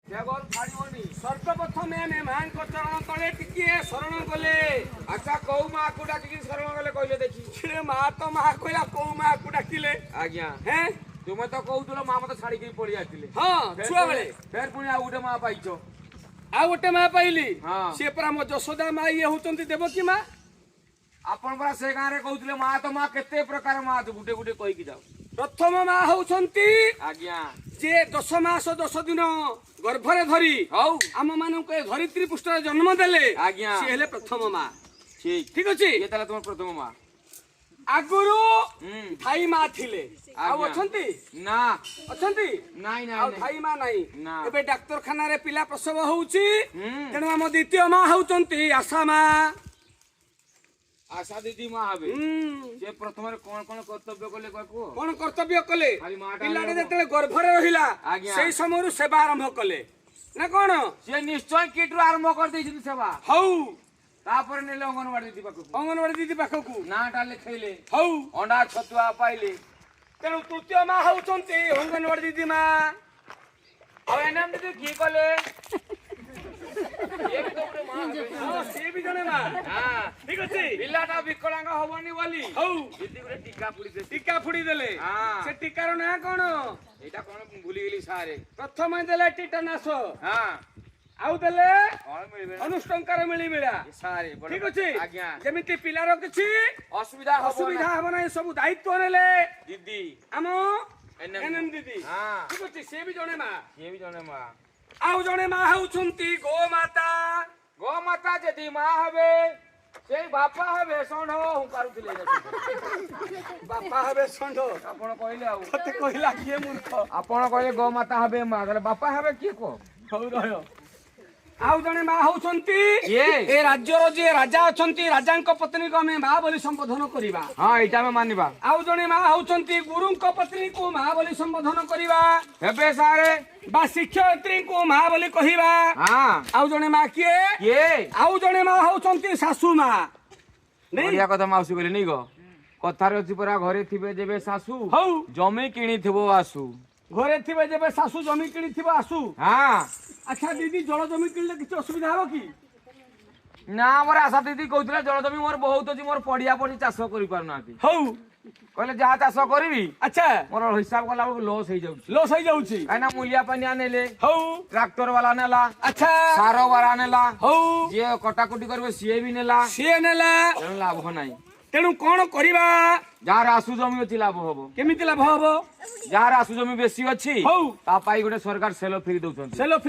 सर्वप्रथम मेहमान को चरण तले टिके शरण गले। अच्छा कौ माँ को डाकिकी शरण गले कहले देखी माँ तो माँ कहला कौ माँ को डाकिले आज्ञा हैं तुम तो कहूल माँ मत छाड़ी पड़ी आसते हाँ छुआ बेले फेर पुणी आ गोटे माँ पाइछ आ गोटे माँ पाइली हाँ सी परा मो यशोदा माँ ये होचंती देवकी माँ आपण परा से गाँव कहते माँ तो माँ केते प्रकार माँ गुटे गुटे कहीकि जाओ प्रथम माँ होचंती आज्ञा जे 10 मास 10 दिन गर्भरे धरी हौ आम मानक धरित्री पृष्ठ जन्म देले आज्ञा सी हेले प्रथम माँ ठीक ठीक अछि ये ताला तुम प्रथम माँ आगुरु भाई माँ थिले आउ आज्ञा। अछंती ना अछंती नाई आउ नाई भाई माँ नाही ना। एबे डाक्तरखाना रे पिला प्रसव होउची हम्म। तेणु हम द्वितीय माँ होउचंती आशा माँ आशा दीदी माँ हबे से प्रथम कौन कौन कर्तव्य कले कहू कौन कर्तव्य कले खाली माँ पिलाटे जेतेले गर्भरे रहिला आज्ञा। सेई समयरु सेवा आरंभ कले ना कोन से निश्चय किटू आरंभ कर देइछन सेवा हौ तापर नेले अंगनवाड़ी दीदी पाखु अंगनवाड़ी दीदी पाखकु नाटा लिखैले हौ अंडा छतुआ पाइले तेणु तृतीय माँ होउचंती अंगनवाड़ी दीदी माँ अब एनाम दीदी की कले एक तो गोटे माँ हबे हाँ से भी जने माँ हां ठीक अछि पिलाटा विकलांग हबनी बोली हौ दीदी गोटे टीका पुड़ी दे टीका फुड़ी देले हाँ। से टीकार ना कोन एटा कोन भूली गेली सारे प्रथम देले टीटानाश हां आउ देले कोन मिलबे अनुष्टंकार मिली मिला सारे ठीक अछि आज्ञा जेमिति पिलार किछि असुविधा असुविधा हबो नै सब दायित्व नेले दीदी आम एनएम एनएम दीदी हां ठीक अछि से भी जने माँ ये भी जने माँ आउ जने माँ होउछंती गो माता गो माता जदी माँ हबे से बापा हबे सोण हूं करूथिले बापा हबे षंढ आपण कहले आउ तते कहिला किए मूर्ख आपण कहले गो माता हबे माँ कहले बापा हबे की को हौ रहयो आउ जने माँ होउछंती ये ए राज्यर जे राजा अछंती राजांक पत्नी को हमें माँ बोली संबोधन करिबा हां एटा में मानिबा आउ जने माँ होउछंती गुरुंक पत्नी को माँ बोली संबोधन करिबा हेबे सारे बा शिक्षयित्री को माँ बोली कहिबा हां आउ जने माँ किए ये आउ जने माँ होउछंती सासू माँ नहीं बढ़िया कथा माउसी कहले नहीं गो कथारे अछि परा घरे थिबे जेबे सासू हौ जमी किणी थिबो आसू घरे थिबे जेबे सासू जमी किणी थिबो आसू हां अच्छा दीदी जल जमी किणले किछ असुविधा हो कि ना मोर आशा दीदी कहउतले जल जमी मोर बहुत अछि मोर पड़िया पड़ी चाष करि पार नाती हौ कहले जहा चाष करबी अच्छा मोर हिसाब कला लॉस हो जाउछि लॉस हो जाउची काना मूलिया पानिया नेले हौ ट्रैक्टर वाला नेला अच्छा सार वाला नेला हौ जे कटाकुटी करबे सीए भी नेला सिए नेला तेणु लाभ नाही तेणु कोन करिबा जार आसु जमी अछि लाभ हबो केमिति लाभ हबो जार आसु जमी बेसी अछि हौ ता पाई गोटे सरकार सेलो फ्री दउछन सेलो फ्री